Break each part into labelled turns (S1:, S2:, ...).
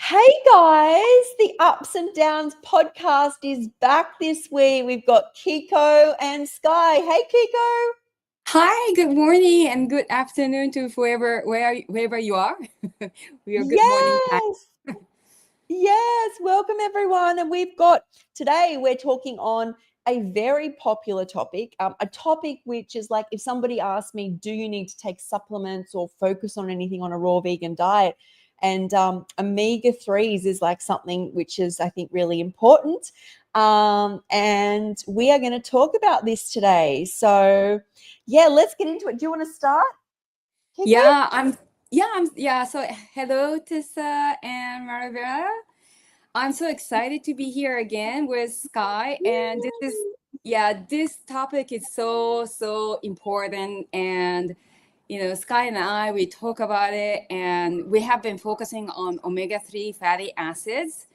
S1: Hey guys, the Ups and Downs podcast is back this week. We've got Kiko and Skye. Hey Kiko.
S2: Hi, good morning and good afternoon to wherever you are. We are good morning time.
S1: Yes. Yes, welcome everyone. And today we're talking on a very popular topic, a topic which is like if somebody asked me, do you need to take supplements or focus on anything on a raw vegan diet? And omega-3s is like something which is, I think, really important. And we are going to talk about this today. So, yeah, let's get into it. Do you want to start, Kiko?
S2: So hello Tessa and Maravilla. I'm so excited to be here again with Skye, and this topic is so important. And Skye and I, we talk about it, and we have been focusing on omega-3 fatty acids.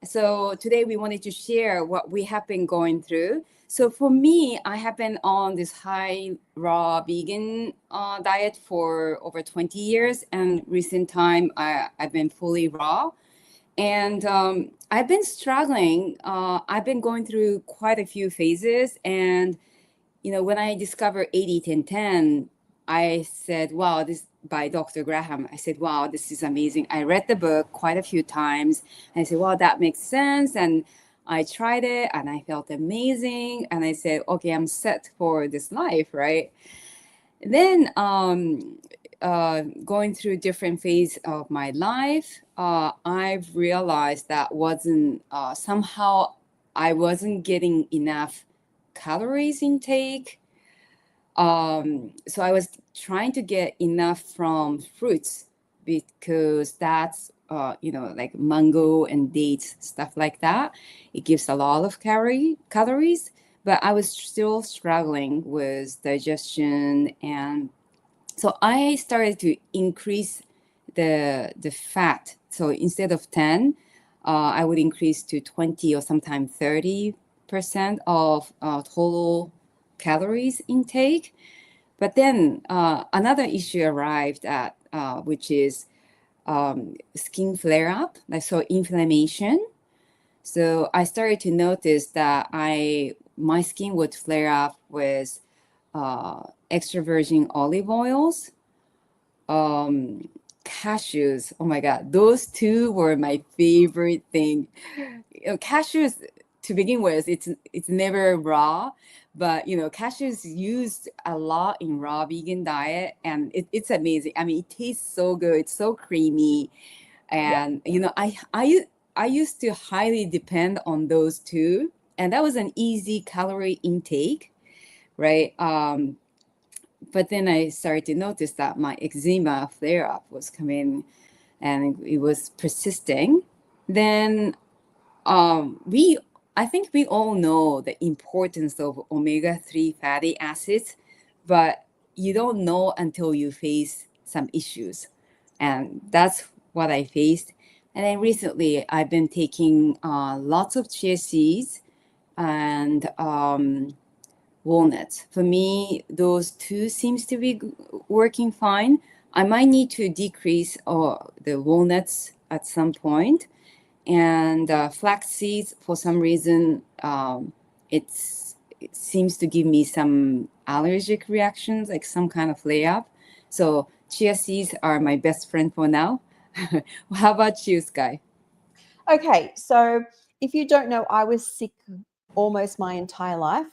S2: So today we wanted to share what we have been going through. So for me, I have been on this high raw vegan diet for over 20 years, and recent time I've been fully raw. And I've been struggling. I've been going through quite a few phases. And, when I discovered 80-10-10, I said, wow, this by Dr. Graham. I said, wow, this is amazing. I read the book quite a few times. And I said, wow, that makes sense. And I tried it and I felt amazing. And I said, okay, I'm set for this life, right? Then going through different phases of my life, I've realized that wasn't somehow I wasn't getting enough calories intake. So I was trying to get enough from fruits because that's like mango and dates, stuff like that. It gives a lot of calories, but I was still struggling with digestion, and so I started to increase the fat. So instead of 10, I would increase to 20 or sometimes 30% of total calories intake. But then another issue arrived at which is skin flare up, so inflammation. So I started to notice that my skin would flare up with extra virgin olive oils, cashews. Oh my God, those two were my favorite thing. Cashews, to begin with, it's never raw, but cashews used a lot in raw vegan diet, and it's amazing. I mean, it tastes so good. It's so creamy, and I used to highly depend on those two, and that was an easy calorie intake, right? But then I started to notice that my eczema flare up was coming and it was persisting. Then I think we all know the importance of omega-3 fatty acids, but you don't know until you face some issues. And that's what I faced. And then recently I've been taking lots of chia seeds and walnuts. For me, those two seems to be working fine. I might need to decrease the walnuts at some point. And flax seeds, for some reason, it seems to give me some allergic reactions, like some kind of flare up. So chia seeds are my best friend for now. How about you, Skye?
S1: Okay, so if you don't know, I was sick almost my entire life.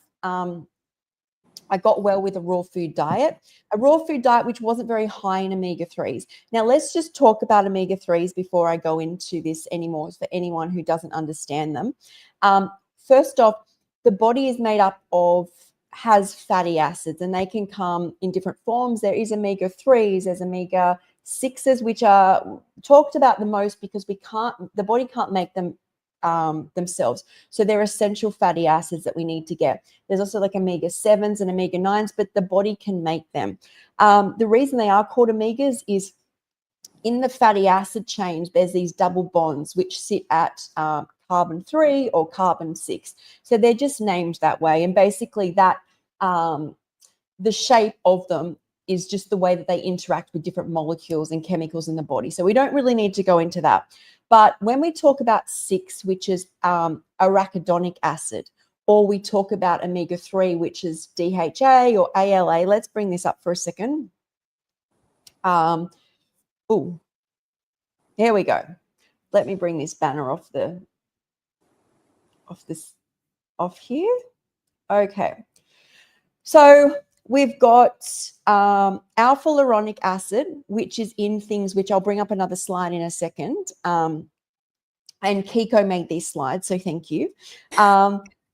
S1: I got well with a raw food diet which wasn't very high in omega-3s. Now, let's just talk about omega-3s before I go into this anymore for anyone who doesn't understand them. First off, the body is made up has fatty acids, and they can come in different forms. There is omega-3s, there's omega-6s, which are talked about the most because the body can't make them themselves. So they're essential fatty acids that we need to get. There's also like omega-7s and omega-9s, but the body can make them. The reason they are called omegas is in the fatty acid chain, there's these double bonds which sit at carbon 3 or carbon 6. So they're just named that way. And basically that the shape of them is just the way that they interact with different molecules and chemicals in the body. So we don't really need to go into that. But when we talk about 6, which is arachidonic acid, or we talk about omega-3, which is DHA or ALA, let's bring this up for a second. Oh, there we go. Let me bring this banner off here. Okay. So we've got alpha-linolenic acid, which is in things which I'll bring up another slide in a second. And Kiko made these slides, so thank you.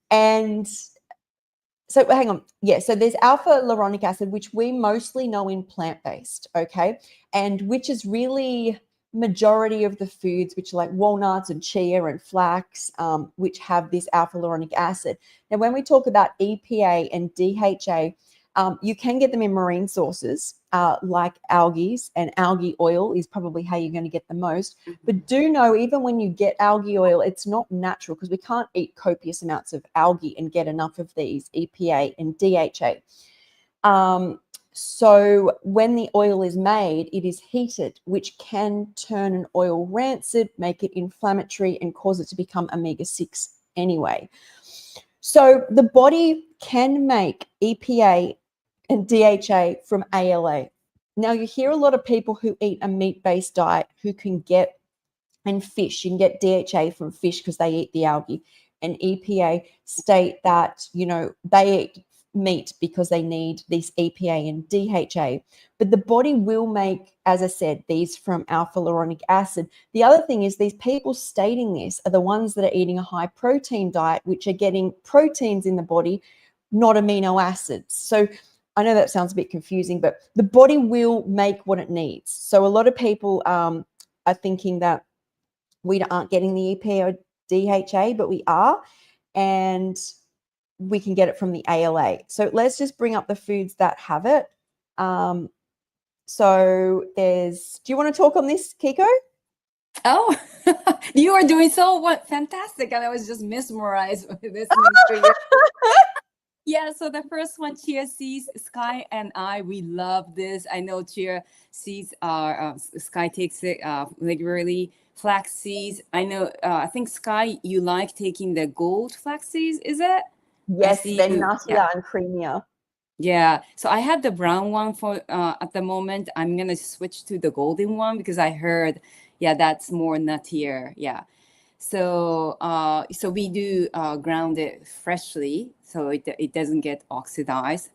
S1: And so hang on. Yeah, so there's alpha-linolenic acid, which we mostly know in plant-based, okay? And which is really majority of the foods, which are like walnuts and chia and flax, which have this alpha-linolenic acid. Now, when we talk about EPA and DHA, you can get them in marine sources like algae, and algae oil is probably how you're going to get the most. But do know, even when you get algae oil, it's not natural because we can't eat copious amounts of algae and get enough of these EPA and DHA. So when the oil is made, it is heated, which can turn an oil rancid, make it inflammatory, and cause it to become omega-6 anyway. So the body can make EPA and DHA from ALA. Now, you hear a lot of people who eat a meat-based diet who can get, and fish, you can get DHA from fish because they eat the algae, and EPA state that, you know, they eat meat because they need these EPA and DHA. But the body will make, as I said, these from alpha-linolenic acid. The other thing is these people stating this are the ones that are eating a high protein diet, which are getting proteins in the body, not amino acids. So I know that sounds a bit confusing, but the body will make what it needs. So a lot of people are thinking that we aren't getting the EPA or DHA, but we are, and we can get it from the ALA. So let's just bring up the foods that have it. So there's, do you want to talk on this, Kiko?
S2: Oh, you are doing so fantastic. And I was just mesmerized with listening to you. Yeah, so the first one, chia seeds. Skye and I, we love this. I know chia seeds are, Skye takes it regularly. Flax seeds. I know, I think Skye, you like taking the gold flax seeds, is it?
S1: Yes, they're nuttier and creamier.
S2: Yeah, so I had the brown one for at the moment. I'm gonna switch to the golden one because I heard, yeah, that's more nuttier. Yeah, so so we do ground it freshly, so it doesn't get oxidized.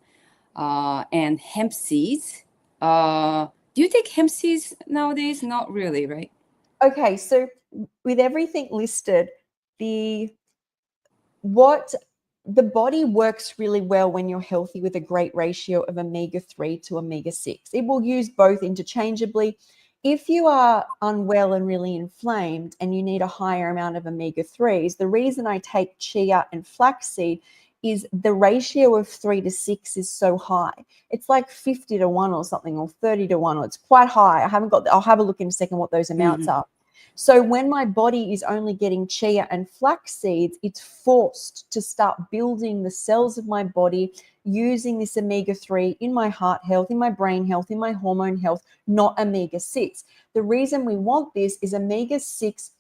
S2: And hemp seeds. Do you take hemp seeds nowadays? Not really, right?
S1: Okay, so with everything listed, the body works really well when you're healthy with a great ratio of omega-3 to omega-6. It will use both interchangeably. If you are unwell and really inflamed and you need a higher amount of omega-3s, the reason I take chia and flaxseed is the ratio of 3 to 6 is so high. It's like 50 to 1 or something, or 30 to 1, or it's quite high. I'll have a look in a second what those amounts are. So when my body is only getting chia and flax seeds, it's forced to start building the cells of my body using this omega-3 in my heart health, in my brain health, in my hormone health, not omega-6. The reason we want this is omega-6,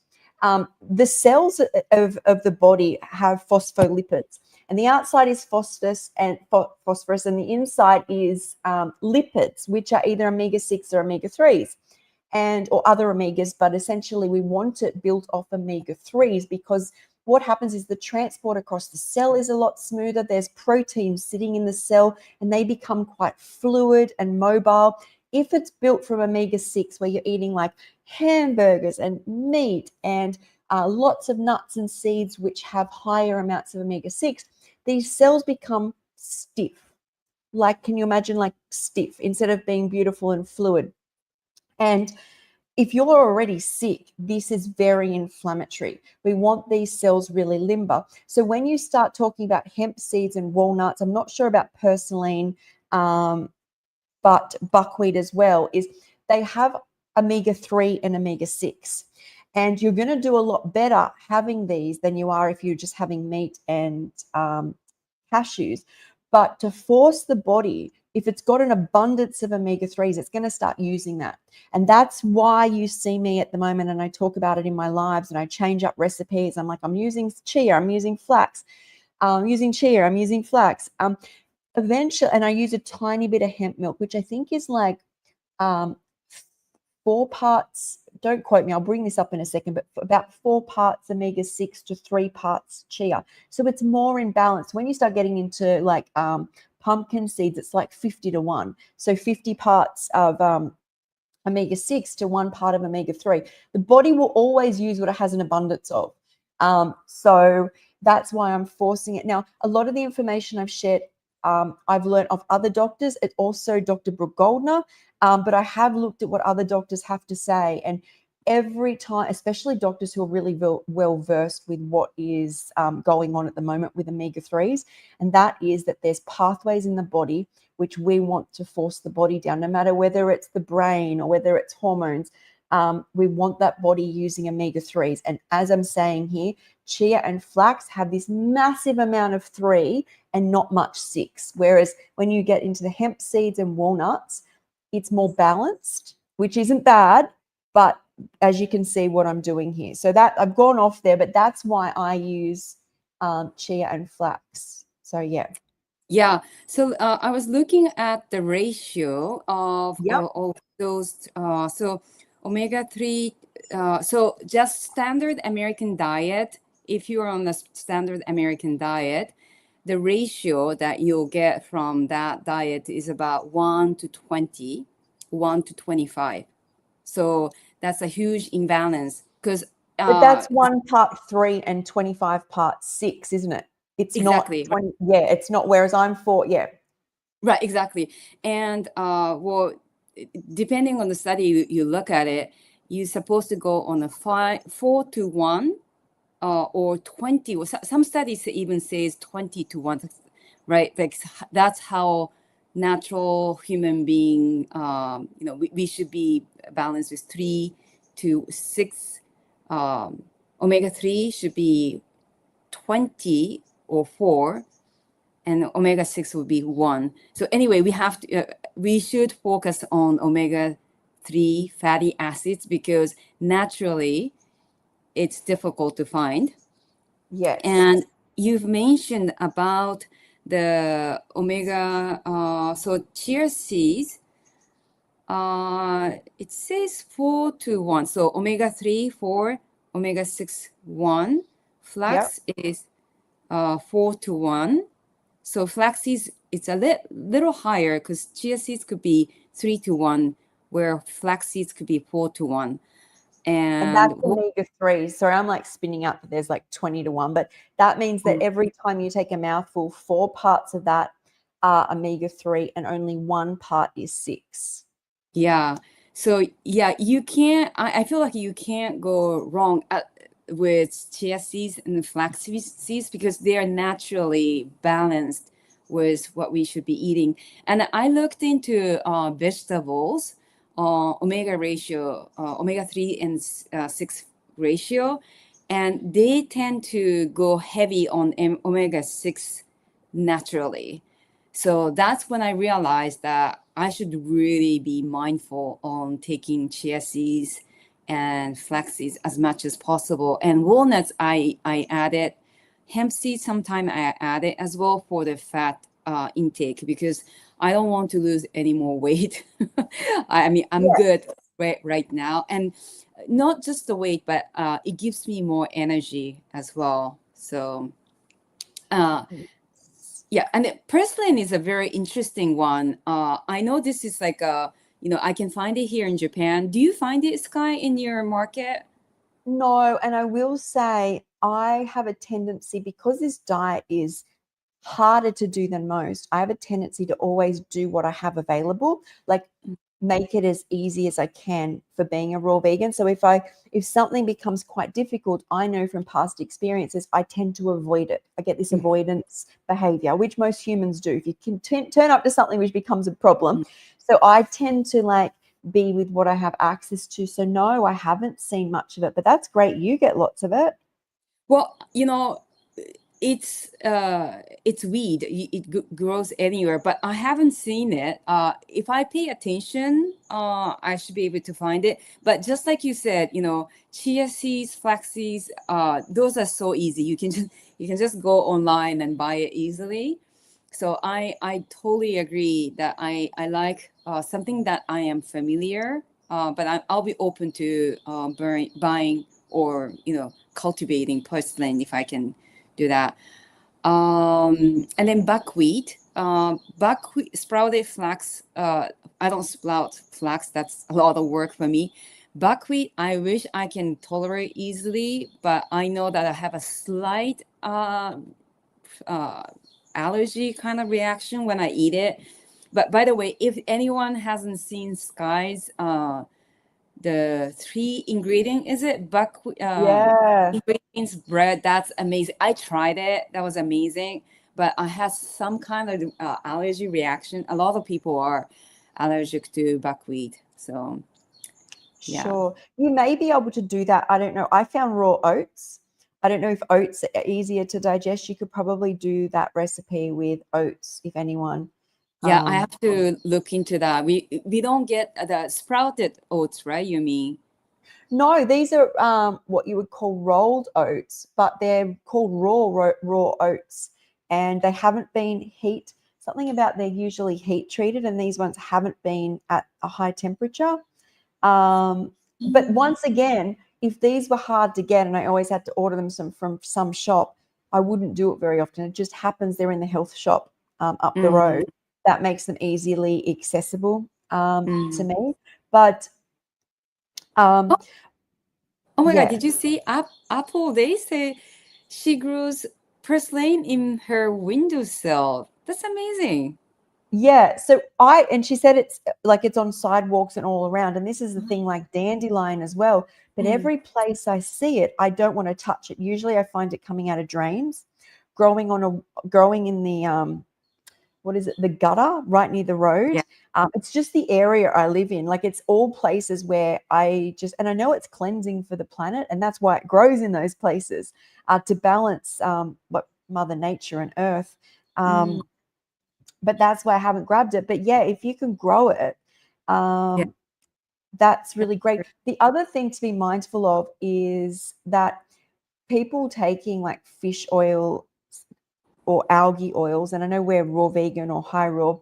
S1: the cells of the body have phospholipids. And the outside is phosphorus, and the inside is lipids, which are either omega-6 or omega-3s. Or other omegas, but essentially we want it built off omega-3s because what happens is the transport across the cell is a lot smoother. There's protein sitting in the cell and they become quite fluid and mobile. If it's built from omega-6, where you're eating like hamburgers and meat and lots of nuts and seeds which have higher amounts of omega-6, these cells become stiff. Like, can you imagine, like stiff instead of being beautiful and fluid? And if you're already sick, this is very inflammatory. We want these cells really limber. So when you start talking about hemp seeds and walnuts, I'm not sure about purslane, but buckwheat as well, is they have omega-3 and omega-6. And you're going to do a lot better having these than you are if you're just having meat and cashews. But to force the body if it's got an abundance of omega-3s, it's going to start using that. And that's why you see me at the moment, and I talk about it in my lives, and I change up recipes. I'm like, I'm using chia, I'm using flax, I'm using chia, I'm using flax. Eventually, and I use a tiny bit of hemp milk, which I think is like 4 parts, don't quote me, I'll bring this up in a second, but about 4 parts omega-6 to 3 parts chia. So it's more in balance. When you start getting into like pumpkin seeds, it's like 50-1. So 50 parts of omega-6 to 1 part of omega-3. The body will always use what it has an abundance of. So that's why I'm forcing it. Now, a lot of the information I've shared, I've learned of other doctors. It's also Dr. Brooke Goldner, but I have looked at what other doctors have to say. And every time, especially doctors who are really well versed with what is going on at the moment with omega-3s, and that is that there's pathways in the body which we want to force the body down, no matter whether it's the brain or whether it's hormones. We want that body using omega-3s. And as I'm saying here, chia and flax have this massive amount of 3 and not much 6. Whereas when you get into the hemp seeds and walnuts, it's more balanced, which isn't bad, but as you can see what I'm doing here. So that I've gone off there, but that's why I use chia and flax. So yeah.
S2: Yeah. So I was looking at the ratio of
S1: Yep.
S2: all those. So omega-3. So just standard American diet. If you're on the standard American diet, the ratio that you'll get from that diet is about 1 to 20, 1 to 25. So that's a huge imbalance because
S1: But that's 1 part 3 and 25 part 6, isn't it? It's
S2: exactly.
S1: not 20. Yeah, it's not. Whereas I'm 4. Yeah.
S2: Right, exactly. And well, depending on the study you look at it, you're supposed to go on a 4-1 or 20. Or some studies even says 20-1, right? Like that's how natural human being, we should be balanced with 3 to 6. Omega-3 should be 20 or 4, and omega-6 would be 1. So anyway, we should focus on omega-3 fatty acids because naturally it's difficult to find.
S1: Yes.
S2: And you've mentioned about the omega, so chia seeds, it says 4-1. So omega-3, 4, omega-6, 1. Flax is 4-1. So flax seeds, it's a little higher because chia seeds could be 3-1, where flax seeds could be 4-1.
S1: And that's omega-3. Sorry, I'm like spinning out that there's like 20-1, but that means that every time you take a mouthful, 4 parts of that are omega-3 and only 1 part is 6.
S2: Yeah. So yeah, you can't, I feel like you can't go wrong with chia seeds and flax seeds because they are naturally balanced with what we should be eating. And I looked into vegetables, omega-3 and 6 ratio, and they tend to go heavy on omega-6 naturally. So that's when I realized that I should really be mindful on taking chia seeds and flax seeds as much as possible. And walnuts, I added. Hemp seeds, sometimes I add it as well for the fat intake because I don't want to lose any more weight. I mean, I'm good right now. And not just the weight, but it gives me more energy as well. So yeah, and purslane is a very interesting one. I know this is like I can find it here in Japan. Do you find it, Skye, in your market?
S1: No, and I will say I have a tendency, because this diet is harder to do than most, I have a tendency to always do what I have available, like make it as easy as I can for being a raw vegan. So if something becomes quite difficult, I know from past experiences, I tend to avoid it. I get this avoidance behavior, which most humans do. If you can turn up to something which becomes a problem. So I tend to like be with what I have access to. So no, I haven't seen much of it, but that's great. You get lots of it.
S2: Well, it's weed. It grows anywhere, but I haven't seen it. If I pay attention, I should be able to find it. But just like you said, chia seeds, flax seeds, those are so easy. You can just go online and buy it easily. So I totally agree that I like something that I am familiar, but I'll be open to buying or cultivating porcelain if I can do that. And then buckwheat, buckwheat, sprouted flax. I don't sprout flax. That's a lot of work for me. Buckwheat, I wish I can tolerate easily, but I know that I have a slight uh, allergy kind of reaction when I eat it. But by the way, if anyone hasn't seen Skye's the 3 ingredient, is it buckwheat
S1: Yeah.
S2: ingredients bread? That's amazing. I tried it. That was amazing. But I had some kind of allergy reaction. A lot of people are allergic to buckwheat. So yeah.
S1: Sure. You may be able to do that. I don't know. I found raw oats. I don't know if oats are easier to digest. You could probably do that recipe with oats, if anyone.
S2: Yeah, I have to look into that. We don't get the sprouted oats, right? You mean?
S1: No, these are what you would call rolled oats, but they're called raw oats, and they haven't been something about they're usually heat treated, and these ones haven't been at a high temperature. But once again, if these were hard to get and I always had to order them from some shop, I wouldn't do it very often. It just happens they're in the health shop up the road. That makes them easily accessible to me. But
S2: Oh my God,
S1: yeah,
S2: did you see Apple? They say she grows purslane in her windowsill. That's amazing.
S1: yeah. And she said it's like it's on sidewalks and all around. And this is the thing, like dandelion as well. But every place I see it, I don't want to touch it. Usually I find it coming out of drains, growing in the what is it, the gutter right near the road.
S2: Yeah.
S1: It's just the area I live in. Like it's all places where and I know it's cleansing for the planet, and that's why it grows in those places to balance what Mother Nature and Earth. But that's why I haven't grabbed it. But yeah, if you can grow it,
S2: Yeah.
S1: that's really great. The other thing to be mindful of is that people taking like fish oil or algae oils, and I know we're raw vegan or high raw,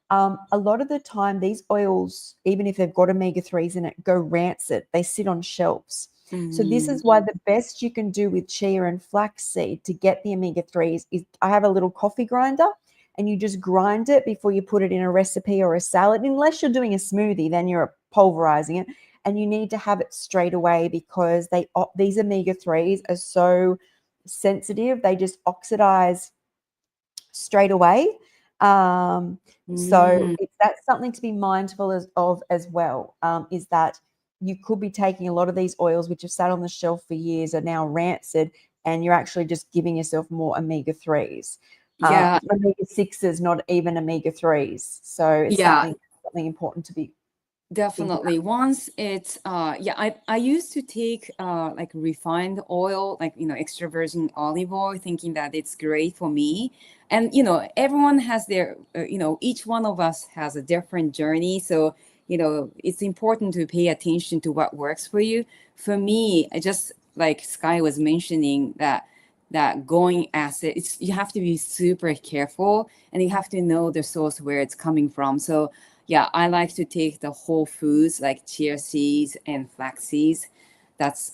S1: a lot of the time these oils, even if they've got omega-3s in it, go rancid. They sit on shelves. So this is why the best you can do with chia and flaxseed to get the omega-3s is I have a little coffee grinder, and you just grind it before you put it in a recipe or a salad. Unless you're doing a smoothie, then you're pulverizing it, and you need to have it straight away because these omega-3s are so sensitive. They just oxidize straight away. So that's something to be mindful of as well, is that you could be taking a lot of these oils which have sat on the shelf for years, are now rancid, and you're actually just giving yourself more omega-3s.
S2: Yeah.
S1: Omega-6s, not even omega-3s. So it's
S2: Yeah.
S1: something important to be thinking
S2: Definitely. Once it's I used to take like refined oil, like extra virgin olive oil, thinking that it's great for me. And everyone has their each one of us has a different journey. So it's important to pay attention to what works for you. For me, I just like Skye was mentioning that going acid, you have to be super careful, and you have to know the source where it's coming from. So yeah, I like to take the whole foods like chia seeds and flax seeds. That's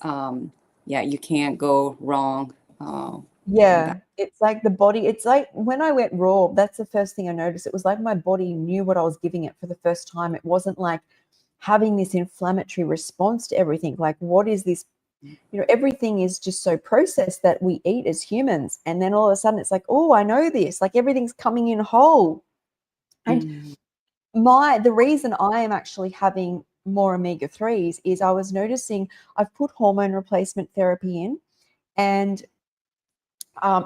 S2: yeah, you can't go wrong from that.
S1: Yeah, it's like the body, it's like when I went raw, that's the first thing I noticed. It was like my body knew what I was giving it for the first time. It wasn't like having this inflammatory response to everything. Like, what is this? Everything is just so processed that we eat as humans. And then all of a sudden it's like, oh, I know this. Like everything's coming in whole. And
S2: Mm.
S1: the reason I am actually having more omega-3s is I was noticing I've put hormone replacement therapy in, and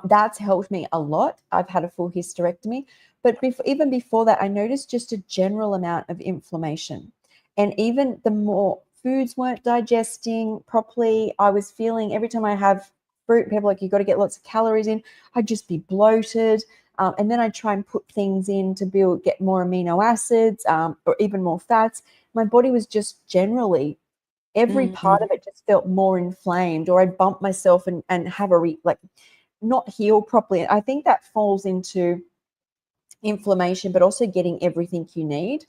S1: that's helped me a lot. I've had a full hysterectomy, but even before that, I noticed just a general amount of inflammation. And even the more foods weren't digesting properly, I was feeling every time I have fruit. People are like, you got to get lots of calories in. I'd just be bloated. And then I'd try and put things in to get more amino acids or even more fats. My body was just generally, every part of it just felt more inflamed, or I'd bump myself and have not heal properly. I think that falls into inflammation, but also getting everything you need.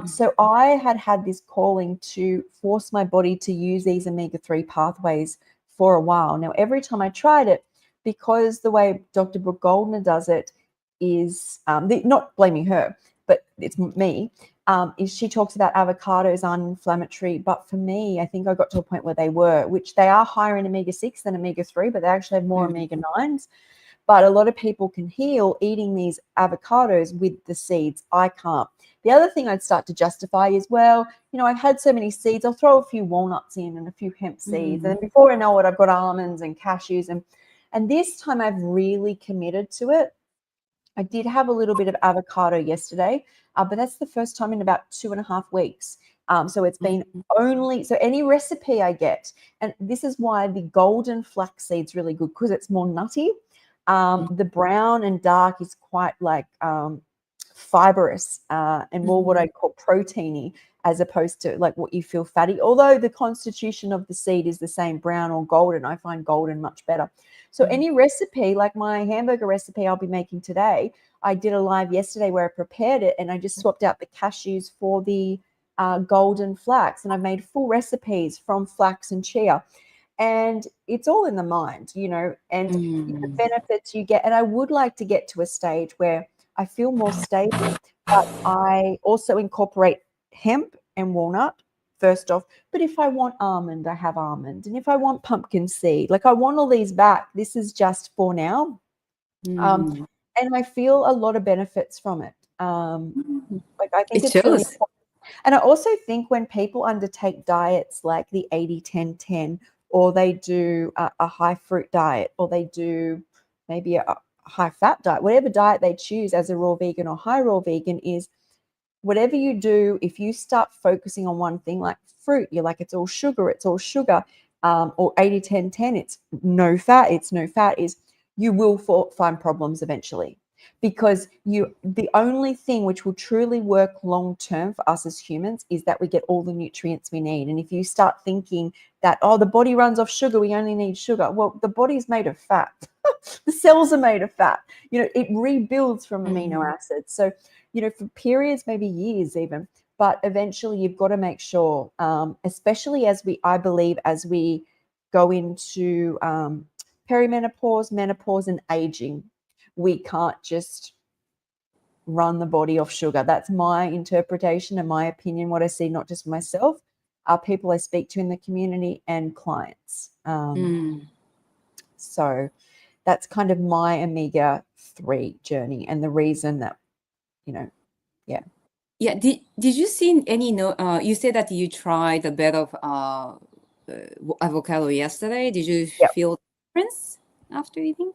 S1: So I had this calling to force my body to use these omega-3 pathways for a while. Now, every time I tried it, because the way Dr. Brooke Goldner does it is, not blaming her, but it's me, is she talks about avocados are inflammatory. But for me, I think I got to a point where which they are higher in omega-6 than omega-3, but they actually have more omega-9s. But a lot of people can heal eating these avocados with the seeds. I can't. The other thing I'd start to justify is, well, I've had so many seeds, I'll throw a few walnuts in and a few hemp seeds. And then before I know it, I've got almonds and cashews. And this time I've really committed to it. I did have a little bit of avocado yesterday, but that's the first time in about 2.5 weeks. So it's been so any recipe I get, and this is why the golden flax seed's really good, because it's more nutty. The brown and dark is quite like fibrous and more what I call proteiny, as opposed to like what you feel fatty. Although the constitution of the seed is the same, brown or golden, I find golden much better. So any recipe, like my hamburger recipe I'll be making today, I did a live yesterday where I prepared it and I just swapped out the cashews for the golden flax, and I've made full recipes from flax and chia. And it's all in the mind, and the benefits you get. And I would like to get to a stage where I feel more stable, but I also incorporate hemp and walnut first off. But if I want almond, I have almond. And if I want pumpkin seed, like I want all these back. This is just for now. And I feel a lot of benefits from it. Like I think it's really important. And I also think when people undertake diets like the 80-10-10, or they do a high fruit diet, or they do maybe a high fat diet, whatever diet they choose as a raw vegan or high raw vegan, is whatever you do, if you start focusing on one thing like fruit, you're like, it's all sugar, or 80-10-10, it's no fat, is you will find problems eventually. Because the only thing which will truly work long term for us as humans is that we get all the nutrients we need. And if you start thinking that, the body runs off sugar, we only need sugar, well, the body's made of fat. The cells are made of fat. It rebuilds from amino acids. So, for periods, maybe years even, but eventually you've got to make sure, especially I believe as we go into perimenopause, menopause, and aging, we can't just run the body off sugar. That's my interpretation and my opinion, what I see, not just myself, people I speak to in the community and clients. So that's kind of my omega-3 journey, and the reason that,
S2: Yeah. Did you see any, you said that you tried a bit of avocado yesterday. Did you feel difference after eating?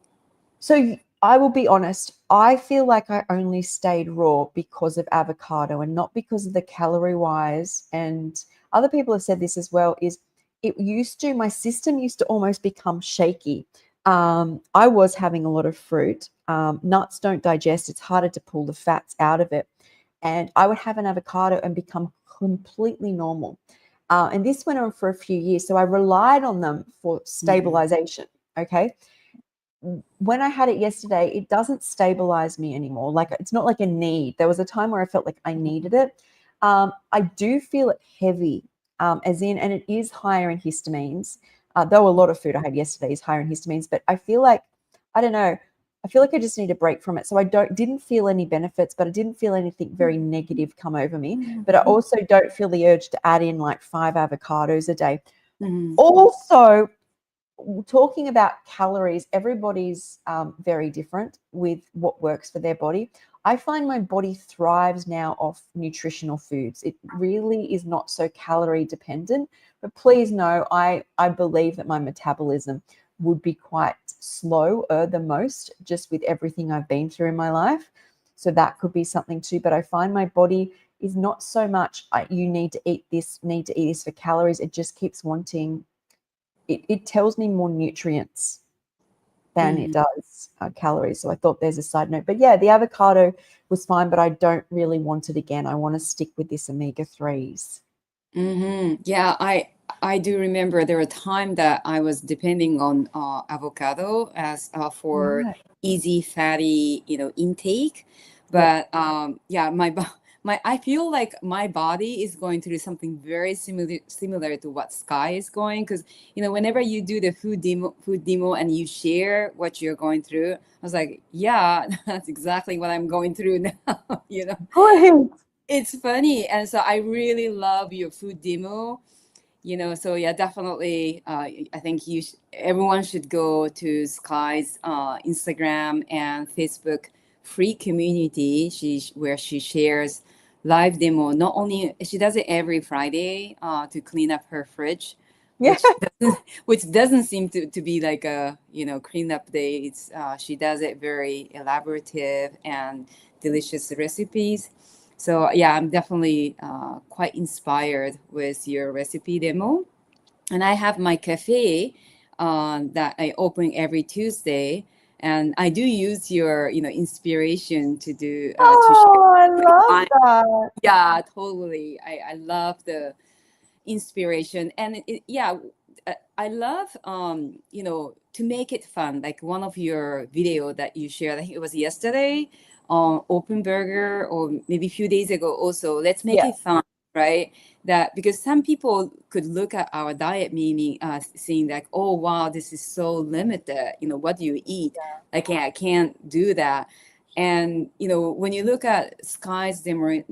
S1: So I will be honest, I feel like I only stayed raw because of avocado and not because of the calorie wise. And other people have said this as well, is my system used to almost become shaky. I was having a lot of fruit. Nuts don't digest. It's harder to pull the fats out of it. And I would have an avocado and become completely normal. And this went on for a few years. So I relied on them for stabilization. Okay. When I had it yesterday, it doesn't stabilize me anymore. Like, it's not like a need. There was a time where I felt like I needed it. I do feel it heavy, and it is higher in histamines, though a lot of food I had yesterday is higher in histamines, but I feel like, I don't know, I feel like I just need a break from it. So I didn't feel any benefits, but I didn't feel anything very negative come over me. But I also don't feel the urge to add in like 5 avocados a day. Also, talking about calories, everybody's very different with what works for their body. I find my body thrives now off nutritional foods. It really is not so calorie dependent, but please know, I believe that my metabolism would be quite slower than most, just with everything I've been through in my life. So that could be something too. But I find my body is not so much, you need to eat this for calories. It just keeps wanting it tells me more nutrients than it does calories. So I thought there's a side note. But yeah, the avocado was fine, but I don't really want it again. I want to stick with this omega-3s.
S2: Yeah, I do remember there were a time that I was depending on avocado as for
S1: Right.
S2: easy fatty, intake.
S1: Yep.
S2: But yeah, my I feel like my body is going through something very similar to what Skye is going, because whenever you do the food demo and you share what you're going through, I was like, yeah, that's exactly what I'm going through now.
S1: Great.
S2: It's funny, and so I really love your food demo. So yeah, definitely. I think everyone should go to Skye's Instagram and Facebook free community. Where she shares live demo. Not only she does it every Friday to clean up her fridge,
S1: Yeah.
S2: which doesn't seem to be like a clean up day. It's she does it very elaborative and delicious recipes. So yeah, I'm definitely quite inspired with your recipe demo. And I have my cafe that I open every Tuesday, and I do use your inspiration to do to
S1: Oh, I
S2: share
S1: love
S2: my,
S1: that.
S2: yeah, totally. I love the inspiration, and yeah, I love to make it fun, like one of your video that you shared, I think it was yesterday on open burger, or maybe a few days ago also. Let's make
S1: Yeah.
S2: it fun, right? That because some people could look at our diet, meaning seeing like, oh wow, this is so limited, what do you eat? Like, I can't do that. And when you look at Skye's demo,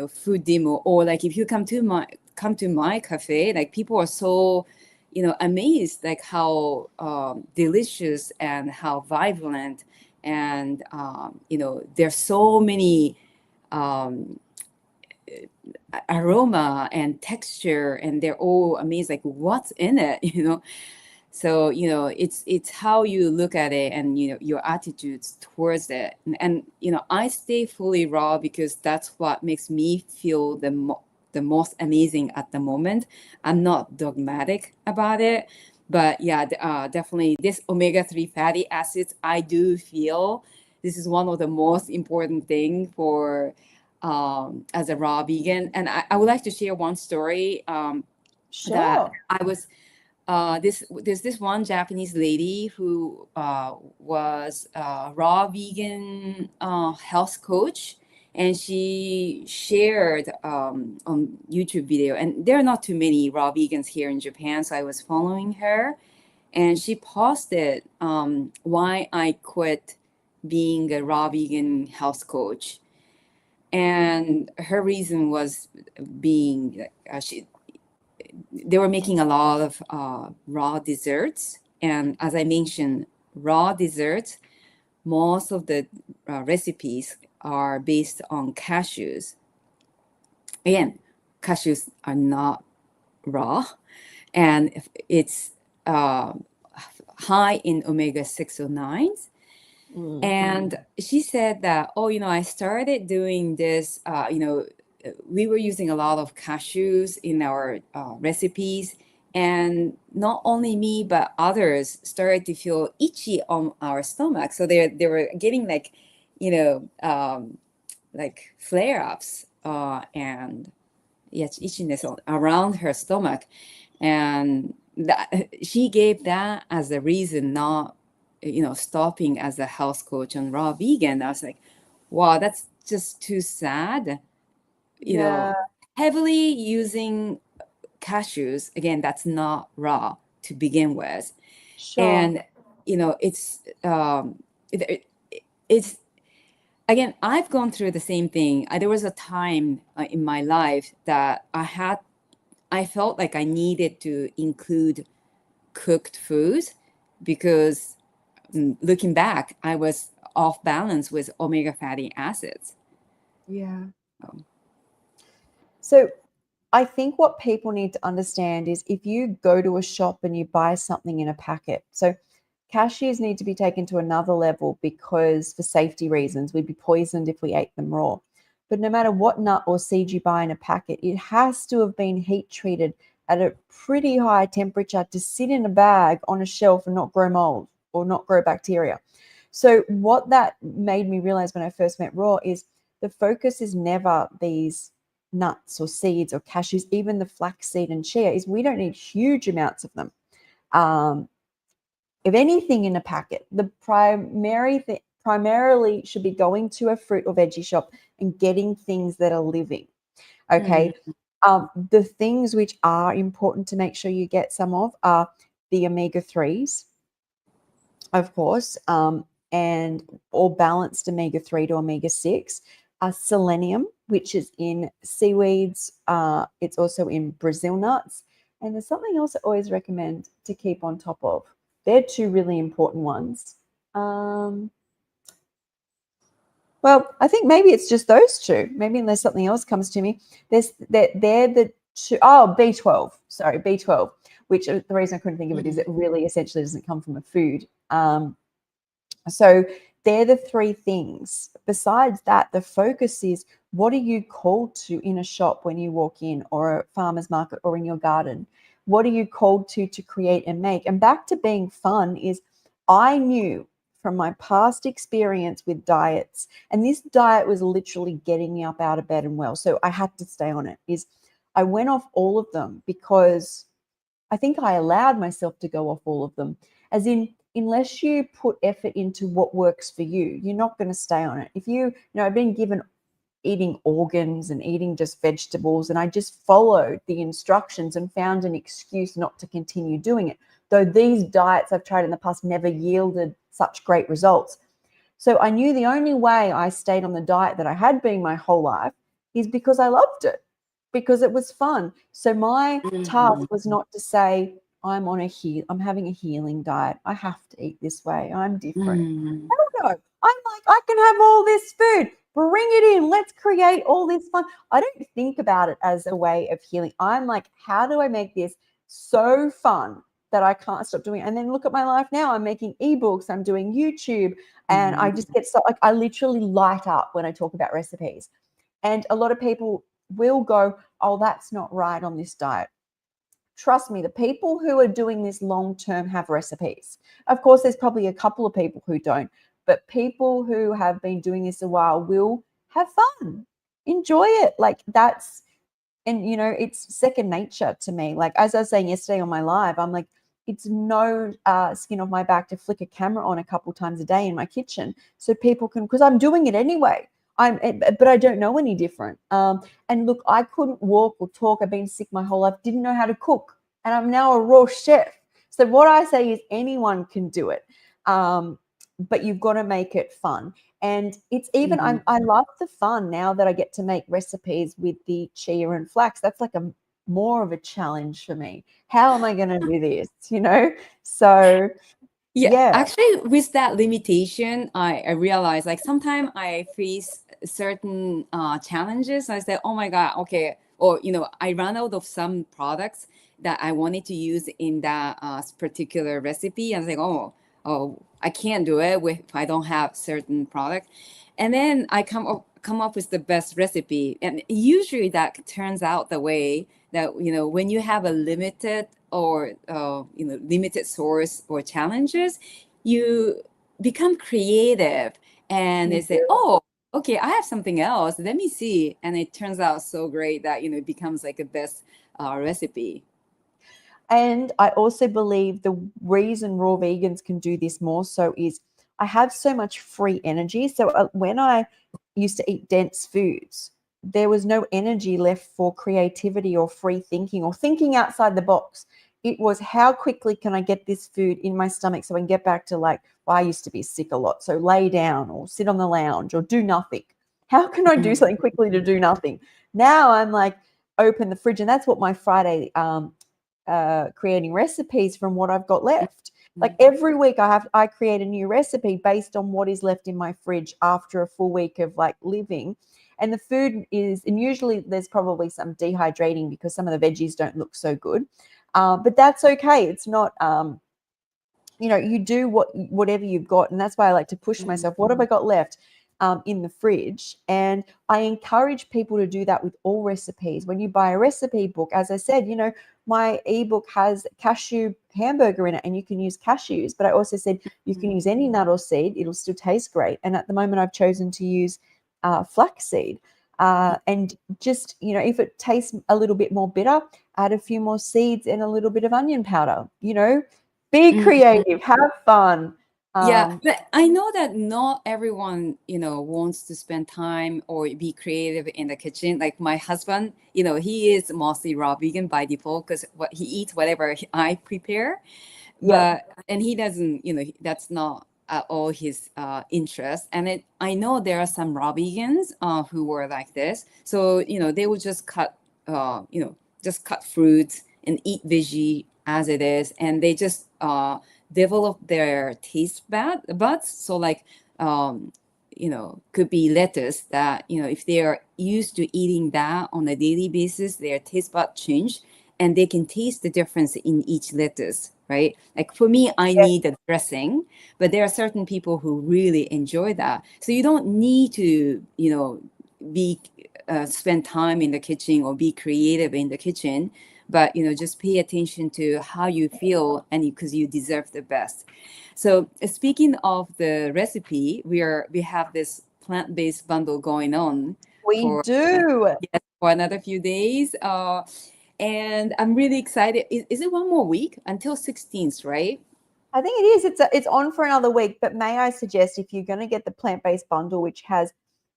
S2: food demo, or like if you come to my cafe, like people are so amazed, like how delicious and how vibrant, and there's so many um, aroma and texture, and they're all amazed, like what's in it. So it's how you look at it, and your attitudes towards it. And I stay fully raw because that's what makes me feel the most amazing at the moment. I'm not dogmatic about it, but yeah, definitely this omega-3 fatty acids, I do feel this is one of the most important thing for as a raw vegan. And I would like to share one story that
S1: Sure.
S2: I was there's this one Japanese lady who was a raw vegan health coach, and she shared on YouTube video. And there are not too many raw vegans here in Japan, so I was following her, and she posted why I quit being a raw vegan health coach. And her reason was being they were making a lot of raw desserts. And as I mentioned, raw desserts, most of the recipes are based on cashews. Again, cashews are not raw, and it's high in omega-6 or 9s. And she said that, oh, I started doing this, we were using a lot of cashews in our recipes. And not only me, but others started to feel itchy on our stomach. So they were getting like, like flare-ups and yes, itchiness around her stomach. And she gave that as a reason, not stopping as a health coach on raw vegan. I was like, wow, that's just too sad.
S1: Yeah.
S2: Heavily using cashews, again, that's not raw to begin with.
S1: Sure.
S2: And it's again, I've gone through the same thing. There was a time in my life that I felt like I needed to include cooked foods, because looking back, I was off balance with omega fatty acids.
S1: Yeah.
S2: Um,
S1: So I think what people need to understand is if you go to a shop and you buy something in a packet, so cashews need to be taken to another level because for safety reasons, we'd be poisoned if we ate them raw. But no matter what nut or seed you buy in a packet, it has to have been heat treated at a pretty high temperature to sit in a bag on a shelf and not grow mold or not grow bacteria. So what that made me realize when I first met raw is the focus is never these nuts or seeds or cashews, even the flaxseed and chia, is we don't need huge amounts of them. If anything in a packet, the primarily should be going to a fruit or veggie shop and getting things that are living. Okay. The things which are important to make sure you get some of are the omega-3s, of course, and or balanced omega-3 to omega-6, selenium, which is in seaweeds. It's also in Brazil nuts. And there's something else I always recommend to keep on top of. They're two really important ones. Well, I think maybe it's just those two. Maybe unless something else comes to me. They're the two. Oh, B12. Sorry, B12. Which the reason I couldn't think of it is it really essentially doesn't come from a food. So they're the three things. Besides that, the focus is what are you called to in a shop when you walk in, or a farmer's market, or in your garden? What are you called to create and make? And back to being fun is I knew from my past experience with diets, and this diet was literally getting me up out of bed and well, so I had to stay on it, is I went off all of them because I think I allowed myself to go off all of them. As in, unless you put effort into what works for you, you're not going to stay on it. If I've been given eating organs and eating just vegetables, and I just followed the instructions and found an excuse not to continue doing it. Though these diets I've tried in the past never yielded such great results. So I knew the only way I stayed on the diet that I had been my whole life is because I loved it, because it was fun. So my task was not to say, I'm having a healing diet, I have to eat this way, I'm different. Hell no. I'm like, I can have all this food, bring it in, let's create all this fun. I don't think about it as a way of healing. I'm like, how do I make this so fun that I can't stop doing it? And then look at my life now. I'm making ebooks, I'm doing YouTube, and I just get so, like, I literally light up when I talk about recipes. And a lot of people will go, oh, that's not right on this diet. Trust me, the people who are doing this long-term have recipes. Of course, there's probably a couple of people who don't, but people who have been doing this a while will have fun, enjoy it. Like that's, and it's second nature to me. Like, as I was saying yesterday on my live, I'm like, it's no skin off my back to flick a camera on a couple times a day in my kitchen so people can, because I'm doing it anyway. But I don't know any different. And look, I couldn't walk or talk. I've been sick my whole life, didn't know how to cook. And I'm now a raw chef. So what I say is anyone can do it. But you've got to make it fun. And it's even, I love the fun now that I get to make recipes with the chia and flax. That's like more of a challenge for me. How am I going to do this? So
S2: yeah, actually, with that limitation, I realized like sometimes I face certain challenges. I say, oh my God, okay. Or, I ran out of some products that I wanted to use in that particular recipe. I was like, oh, I can't do it if I don't have certain product. And then I come up with the best recipe. And usually that turns out the way that, when you have a limited or, limited source or challenges, you become creative and they say, oh, okay, I have something else. Let me see. And it turns out so great that, it becomes like a best recipe.
S1: And I also believe the reason raw vegans can do this more so is I have so much free energy. So when I used to eat dense foods, there was no energy left for creativity or free thinking or thinking outside the box. It was, how quickly can I get this food in my stomach so I can get back to, like, well, I used to be sick a lot. So lay down or sit on the lounge or do nothing. How can I do something quickly to do nothing? Now I'm like, open the fridge. And that's what my Friday creating recipes from what I've got left. Like every week I create a new recipe based on what is left in my fridge after a full week of like living. And the food is, and usually there's probably some dehydrating because some of the veggies don't look so good. But that's okay. It's not, you do whatever you've got. And that's why I like to push myself. What have I got left in the fridge? And I encourage people to do that with all recipes. When you buy a recipe book, as I said, my ebook has cashew hamburger in it and you can use cashews, but I also said you can use any nut or seed, it'll still taste great. And at the moment I've chosen to use flaxseed. And just, you know, if it tastes a little bit more bitter, add a few more seeds and a little bit of onion powder. You know, be creative, have fun.
S2: Yeah, but I know that not everyone, you know, wants to spend time or be creative in the kitchen. Like my husband, you know, he is mostly raw vegan by default because what he eats whatever I prepare.
S1: Yeah.
S2: And he doesn't, you know, that's not at all his interest. And I know there are some raw vegans who were like this. So, you know, they would just cut, you know, just cut fruits and eat veggie as it is. And they just develop their taste buds. So like, you know, could be lettuce that, you know, if they are used to eating that on a daily basis, their taste bud change and they can taste the difference in each lettuce, right? Like for me, I need a dressing, but there are certain people who really enjoy that. So you don't need to, you know, be spend time in the kitchen or be creative in the kitchen, but you know, just pay attention to how you feel, and because you deserve the best. So speaking of the recipe, we have this plant-based bundle going on
S1: We
S2: for
S1: do.
S2: yes, for another few days. And I'm really excited. Is it one more week until 16th, right?
S1: I think it is. It's on for another week, but may I suggest if you're going to get the plant-based bundle, which has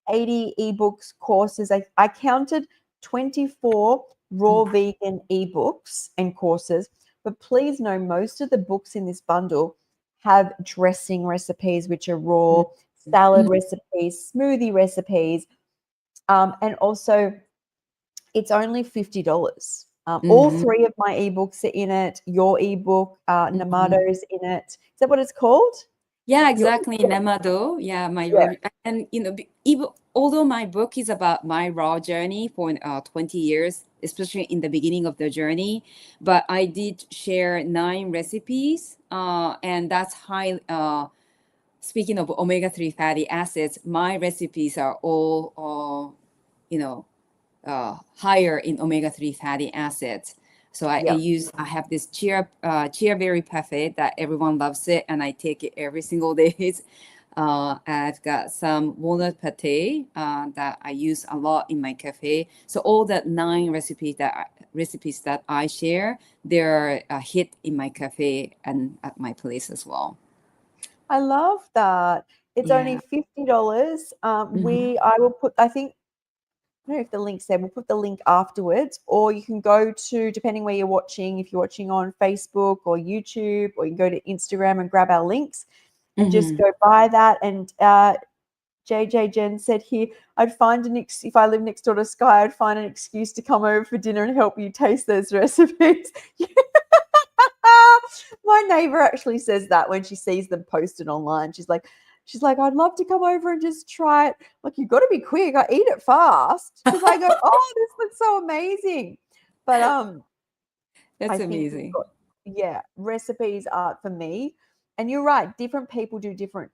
S1: 80 ebooks, courses, I counted 24 raw vegan ebooks and courses, but please know most of the books in this bundle have dressing recipes, which are raw, salad recipes, smoothie recipes, and also it's only $50. All
S2: Mm-hmm.
S1: three of my ebooks are in it. Your ebook, Namado's in it. Is that what it's called?
S2: Yeah,
S1: Your
S2: exactly. Namado. Yeah, my
S1: yeah.
S2: raw, and you know, even although my book is about my raw journey for 20 years, especially in the beginning of the journey, but I did share 9 recipes, and that's high. Speaking of omega-3 fatty acids, my recipes are all, you know, higher in omega-3 fatty acids. So
S1: Yeah.
S2: I have this chia berry parfait that everyone loves it, and I take it every single day. I've got some walnut pate that I use a lot in my cafe. So all that 9 recipes that I share, they're a hit in my cafe and at my place as well.
S1: I love that. It's only
S2: Yeah.
S1: $50.
S2: Mhm.
S1: I will put, I think, I don't know if the link's there. We'll put the link afterwards, or you can go to, depending where you're watching, if you're watching on Facebook or YouTube, or you can go to Instagram and grab our links and just
S2: Mhm.
S1: go buy that. And JJ Jen said here, I'd find if I live next door to Skye, I'd find an excuse to come over for dinner and help you taste those recipes. My neighbor actually says that when she sees them posted online. She's like, I'd love to come over and just try it. Like, you've got to be quick. I eat it fast because I go, oh, this looks so amazing. But
S2: That's
S1: I think you've
S2: amazing.
S1: got, yeah, recipes are for me. And you're right, different people do different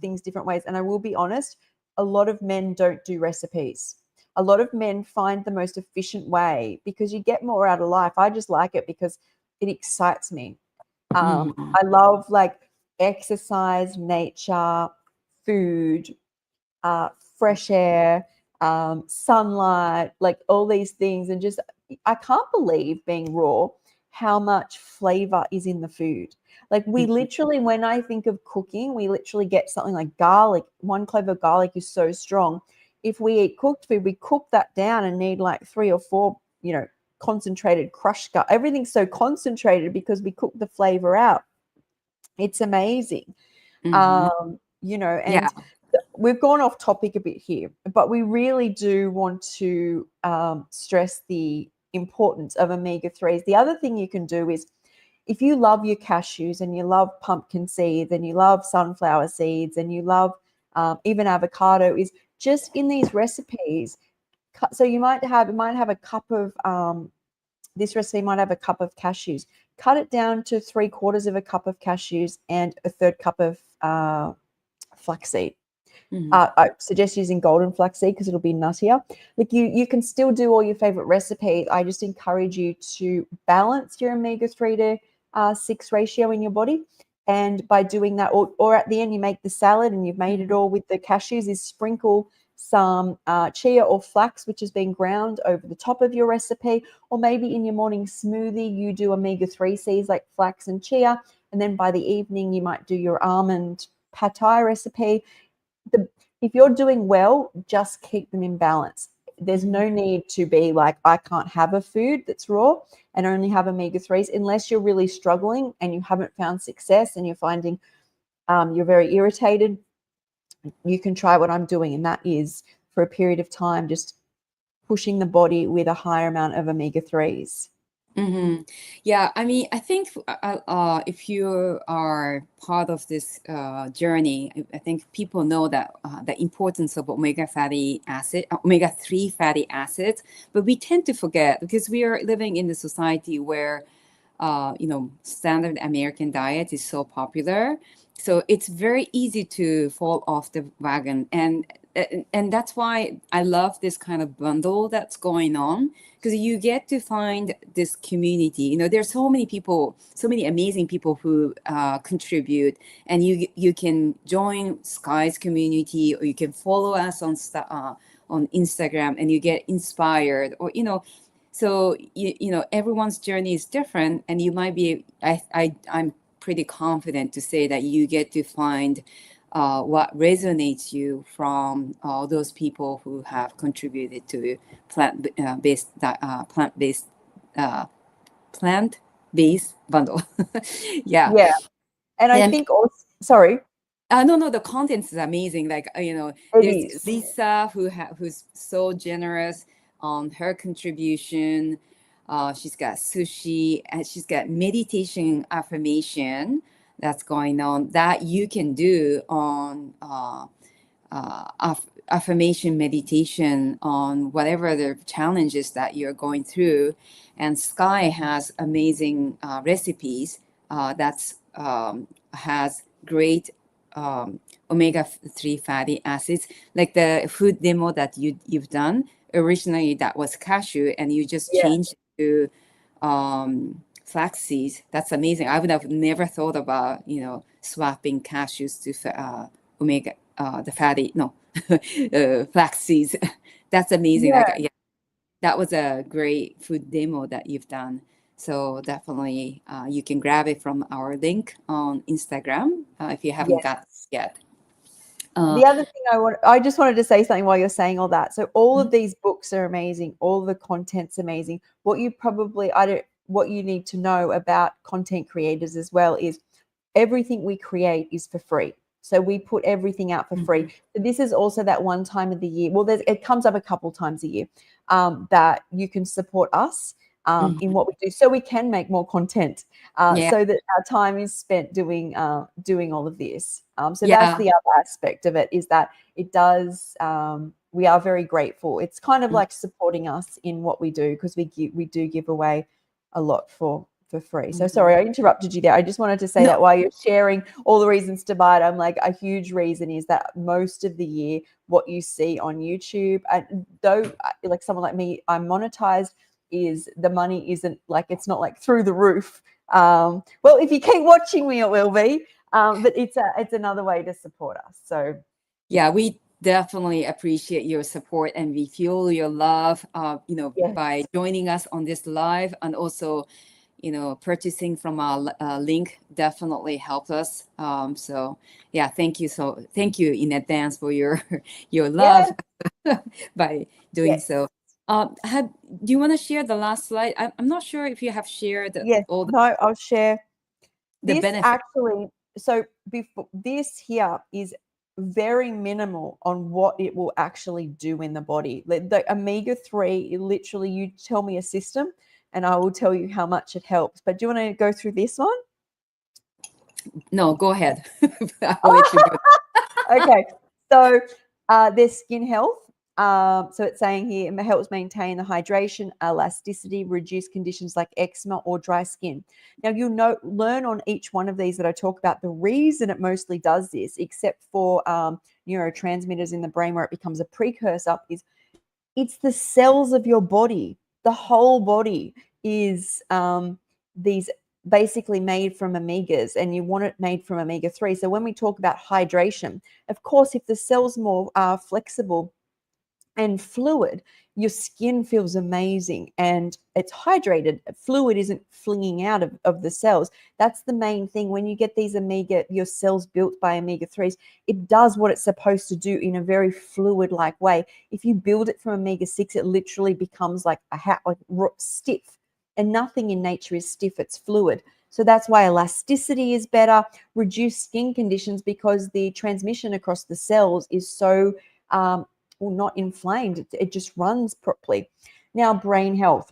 S1: things different ways. And I will be honest, a lot of men don't do recipes. A lot of men find the most efficient way because you get more out of life. I just like it because it excites me.
S2: Mhm.
S1: I love like exercise, nature, food, uh, fresh air, sunlight, like all these things. And just, I can't believe being raw, how much flavor is in the food. Like, we
S2: Mhm.
S1: literally, when I think of cooking, we literally get something like garlic. 1 clove of garlic is so strong. If we eat cooked food, we cook that down and need like 3 or 4, concentrated crushed garlic. Everything's so concentrated because we cook the flavor out. It's amazing.
S2: Mhm. Yeah.
S1: And we've gone off topic a bit here, but we really do want to stress the importance of omega-3s. The other thing you can do is, if you love your cashews and you love pumpkin seeds and you love sunflower seeds and you love even avocado, is just in these recipes. So it might have a cup of this recipe might have a cup of cashews. Cut it down to 3/4 of a cup of cashews and a third cup of flaxseed. I suggest using golden flaxseed because it'll be nuttier. Like you can still do all your favorite recipes. I just encourage you to balance your omega-3 to 6 ratio in your body. And by doing that, or at the end, you make the salad and you've made it all with the cashews, is sprinkle some chia or flax, which has been ground, over the top of your recipe. Or maybe in your morning smoothie, you do omega-3 seeds like flax and chia. And then by the evening, you might do your almond pad thai recipe. If you're doing well, just keep them in balance. There's no need to be like, I can't have a food that's raw and only have omega-3s unless you're really struggling and you haven't found success and you're finding you're very irritated. You can try what I'm doing, and that is for a period of time just pushing the body with a higher amount of omega-3s.
S2: Yeah, I mean, I think if you are part of this journey, I think people know that the importance of omega-3 fatty acids, but we tend to forget because we are living in a society where, standard American diet is so popular. So it's very easy to fall off the wagon. And that's why I love this kind of bundle that's going on, because you get to find this community. There's so many people, so many amazing people who contribute, and you can join Skye's community, or you can follow us on Instagram, and you get inspired, or so everyone's journey is different, and you might be. I'm pretty confident to say that you get to find what resonates you from all those people who have contributed to plant-based bundle.
S1: Yeah. And I think also, sorry.
S2: No, the content is amazing. Like, there's Lisa who's so generous on her contribution. She's got sushi, and she's got meditation affirmation that's going on that you can do on affirmation meditation on whatever the challenges that you're going through. And Skye has amazing recipes that's has great omega-3 fatty acids, like the food demo that you've done. Originally that was cashew, and you just changed to flax seeds. That's amazing. I would have never thought about swapping cashews to omega the fatty flax seeds. That's amazing. That was a great food demo that you've done. So definitely you can grab it from our link on Instagram if you haven't got it yet.
S1: The other thing I just wanted to say something while you're saying all that. So all of these books are amazing. All the content's amazing. What you need to know about content creators as well is everything we create is for free. So we put everything out for free. So this is also that one time of the year. Well, it comes up a couple times a year that you can support us in what we do, so we can make more content, so that our time is spent doing all of this. So that's the other aspect of it, is that it does. We are very grateful. It's kind of like supporting us in what we do, because we do give away a lot for free. So sorry, I interrupted you there. I just wanted to say that while you're sharing all the reasons to buy it, I'm like, a huge reason is that most of the year what you see on YouTube, and though like someone like me, I'm monetized, is the money isn't like, it's not like through the roof. Well, if you keep watching me, it will be. But it's another way to support us. So
S2: yeah, we definitely appreciate your support, and we feel your love by joining us on this live, and also purchasing from our link definitely helped us. So yeah, thank you in advance for your love by doing so. Do you want to share the last slide? I'm not sure if you have shared all the
S1: I'll share
S2: the benefits.
S1: Actually, so before, this here is very minimal on what it will actually do in the body. The omega-3, literally, you tell me a system and I will tell you how much it helps. But do you want to go through this one?
S2: No, go ahead. I'll let you go.
S1: Okay. So there's skin health. So it's saying here it helps maintain the hydration, elasticity, reduce conditions like eczema or dry skin. Now you'll learn on each one of these that I talk about the reason it mostly does this, except for neurotransmitters in the brain where it becomes a precursor, is it's the cells of your body. The whole body is these basically made from omegas, and you want it made from omega-3. So when we talk about hydration, of course, if the cell's more flexible and fluid, your skin feels amazing and it's hydrated. Fluid isn't flinging out of the cells. That's the main thing. When you get these your cells built by omega-3s, it does what it's supposed to do in a very fluid-like way. If you build it from omega-6, it literally becomes like stiff, and nothing in nature is stiff, it's fluid. So that's why elasticity is better, reduced skin conditions, because the transmission across the cells is so not inflamed. It just runs properly. Now, brain health.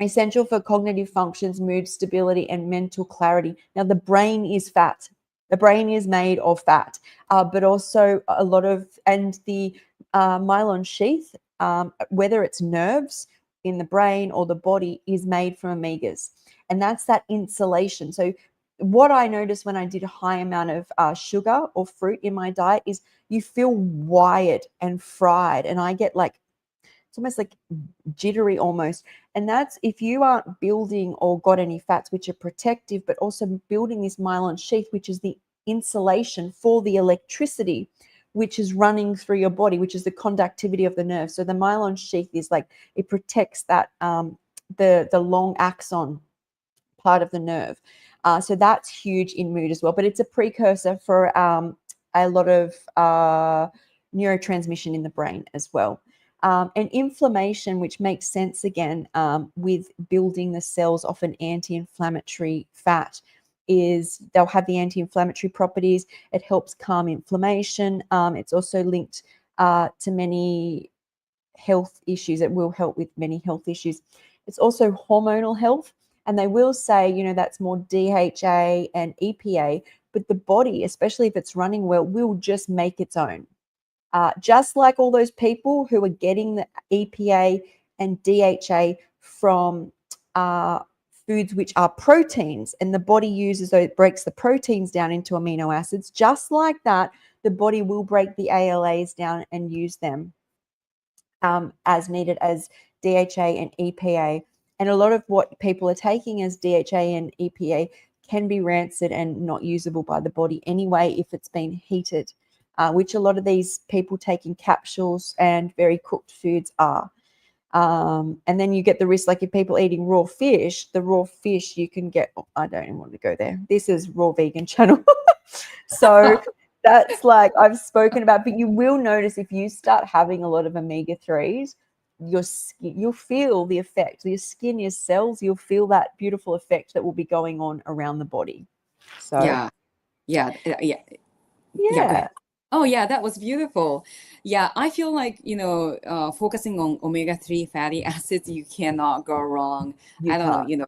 S1: Essential for cognitive functions, mood stability, and mental clarity. Now, the brain is fat. The brain is made of fat, but also a lot of, and the myelin sheath, whether it's nerves in the brain or the body, is made from omegas. And that's that insulation. So what I noticed when I did a high amount of sugar or fruit in my diet is you feel wired and fried. And I get like, it's almost like jittery almost. And that's if you aren't building or got any fats, which are protective, but also building this myelin sheath, which is the insulation for the electricity which is running through your body, which is the conductivity of the nerve. So the myelin sheath is like, it protects that the long axon part of the nerve. So that's huge in mood as well. But it's a precursor for a lot of neurotransmission in the brain as well. And inflammation, which makes sense again with building the cells off an anti-inflammatory fat, is they'll have the anti-inflammatory properties. It helps calm inflammation. It's also linked to many health issues. It will help with many health issues. It's also hormonal health. And they will say, you know, that's more DHA and EPA, but the body, especially if it's running well, will just make its own. Just like all those people who are getting the EPA and DHA from foods which are proteins, and the body uses those, breaks the proteins down into amino acids, just like that, the body will break the ALAs down and use them as needed as DHA and EPA. And a lot of what people are taking as DHA and EPA can be rancid and not usable by the body anyway if it's been heated, which a lot of these people taking capsules and very cooked foods are. And then you get the risk, like if people eating raw fish, the raw fish you can get, I don't even want to go there. This is raw vegan channel. So that's like I've spoken about, but you will notice if you start having a lot of omega-3s, your skin, you'll feel the effect. Your skin, your cells, you'll feel that beautiful effect that will be going on around the body. So
S2: yeah. Go ahead. Oh yeah, that was beautiful. Yeah, I feel like, focusing on omega-3 fatty acids, you cannot go wrong. I don't know,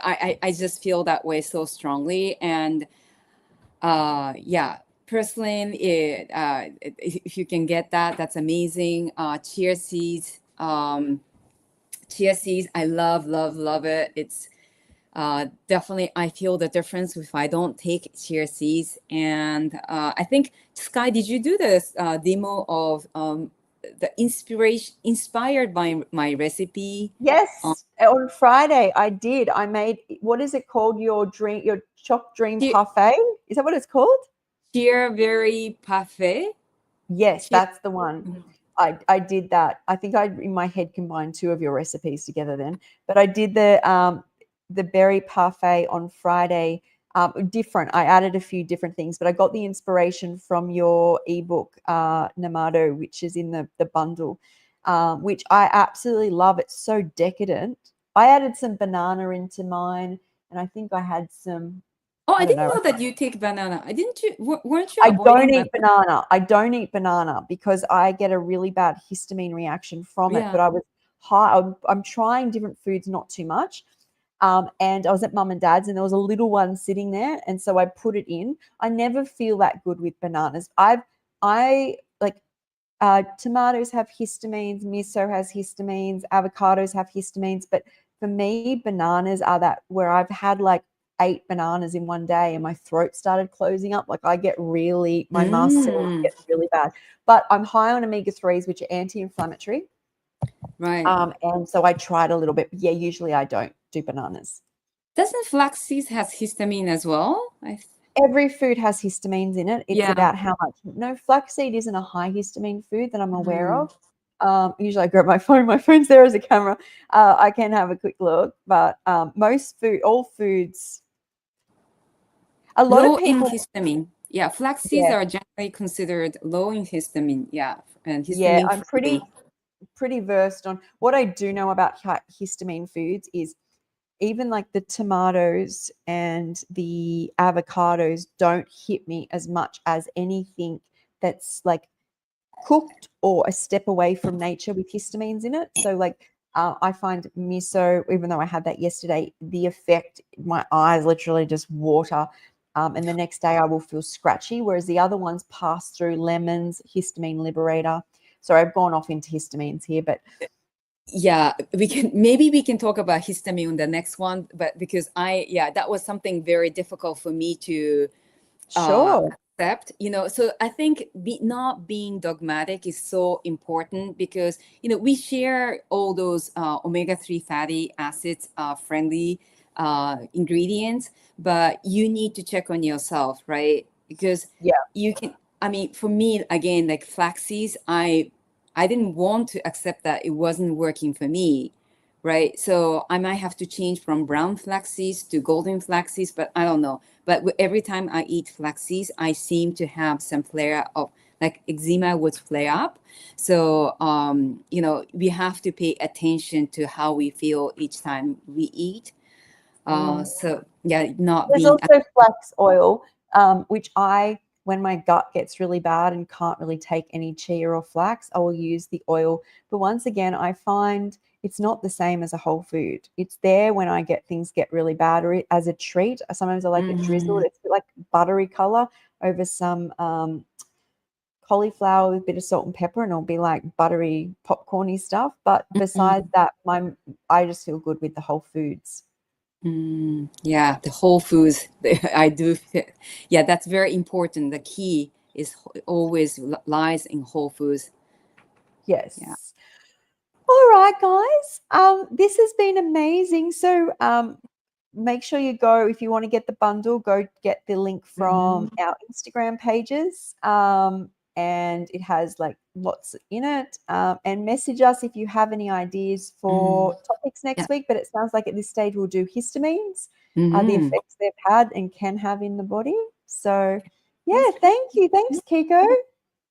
S2: I just feel that way so strongly. And yeah, purslane, if you can get that, that's amazing. Chia seeds, I love it. It's definitely, I feel the difference if I don't take chia seeds. And I think, Skye, did you do this demo of the inspired by my recipe?
S1: Yes, on Friday I did. I made, what is it called? Your choc dream parfait? Is that what it's called?
S2: Chia berry parfait.
S1: Yes, that's the one. I did that. I think I in my head combined two of your recipes together then. But I did the berry parfait on Friday. Different. I added a few different things, but I got the inspiration from your ebook, Namato, which is in the bundle, which I absolutely love. It's so decadent. I added some banana into mine, and I think I had some.
S2: Oh, I didn't know that you take banana. Weren't you
S1: I
S2: avoiding
S1: don't eat banana. I don't eat banana because I get a really bad histamine reaction from it. But I was high. I'm trying different foods, not too much. And I was at mum and dad's, and there was a little one sitting there, and so I put it in. I never feel that good with bananas. I like Tomatoes have histamines, miso has histamines, avocados have histamines. But for me, bananas are that where I've had like 8 bananas in one day and my throat started closing up. Like I get really, my mast cells get really bad. But I'm high on omega-3s, which are anti-inflammatory.
S2: Right.
S1: And so I tried a little bit. But yeah, usually I don't do bananas.
S2: Doesn't flaxseed has histamine as well?
S1: Every food has histamines in it. It's
S2: Yeah.
S1: about how much. No, flaxseed isn't a high histamine food that I'm aware of. Usually I grab my phone. My phone's there as a camera. I can have a quick look. But all foods, a lot
S2: Low
S1: of people.
S2: in histamine. Yeah, flax seeds are generally considered low in histamine. Yeah, and histamine
S1: I'm pretty versed on what I do know about histamine foods is even like the tomatoes and the avocados don't hit me as much as anything that's like cooked or a step away from nature with histamines in it. So like I find miso, even though I had that yesterday, the effect, my eyes literally just water. And the next day I will feel scratchy, whereas the other ones pass through. Lemons, histamine liberator. So I've gone off into histamines here, but
S2: yeah, we can talk about histamine on the next one, but because that was something very difficult for me to
S1: sure.
S2: accept, so I think not being dogmatic is so important because we share all those omega-3 fatty acids friendly ingredients, but you need to check on yourself, right? Because you can, I mean, for me, again, like flaxseeds, I didn't want to accept that it wasn't working for me, right? So I might have to change from brown flax seeds to golden flax seeds, but I don't know. But every time I eat flax seeds, I seem to have some flare of like eczema would flare up. So, we have to pay attention to how we feel each time we eat. So yeah, not
S1: There's
S2: being.
S1: also flax oil, which when my gut gets really bad and can't really take any chia or flax, I will use the oil. But once again, I find it's not the same as a whole food. It's there when things get really bad, or as a treat. Sometimes I like it drizzled. It's a bit like buttery color over some cauliflower with a bit of salt and pepper, and it'll be like buttery popcorny stuff. But besides that, I just feel good with the whole foods.
S2: Yeah, the whole foods. I do. Yeah, that's very important. The key is always lies in whole foods.
S1: Yes.
S2: Yeah.
S1: All right, guys. This has been amazing. So make sure you go, if you want to get the bundle, go get the link from our Instagram pages. And it has like lots in it. And message us if you have any ideas for topics next week. But it sounds like at this stage we'll do histamines, the effects they've had and can have in the body. So yeah, thank you. Thanks, Kiko.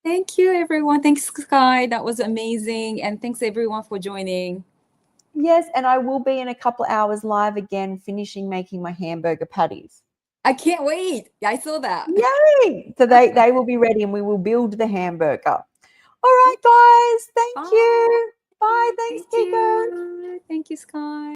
S2: Thank you, everyone. Thanks, Skye. That was amazing. And thanks, everyone, for joining.
S1: Yes, and I will be in a couple of hours live again, finishing making my hamburger patties.
S2: I can't wait. I saw that.
S1: Yay! So they will be ready and we will build the hamburger. All right, guys. Thank you. Bye. Thanks, Kiko.
S2: Thank you, Skye.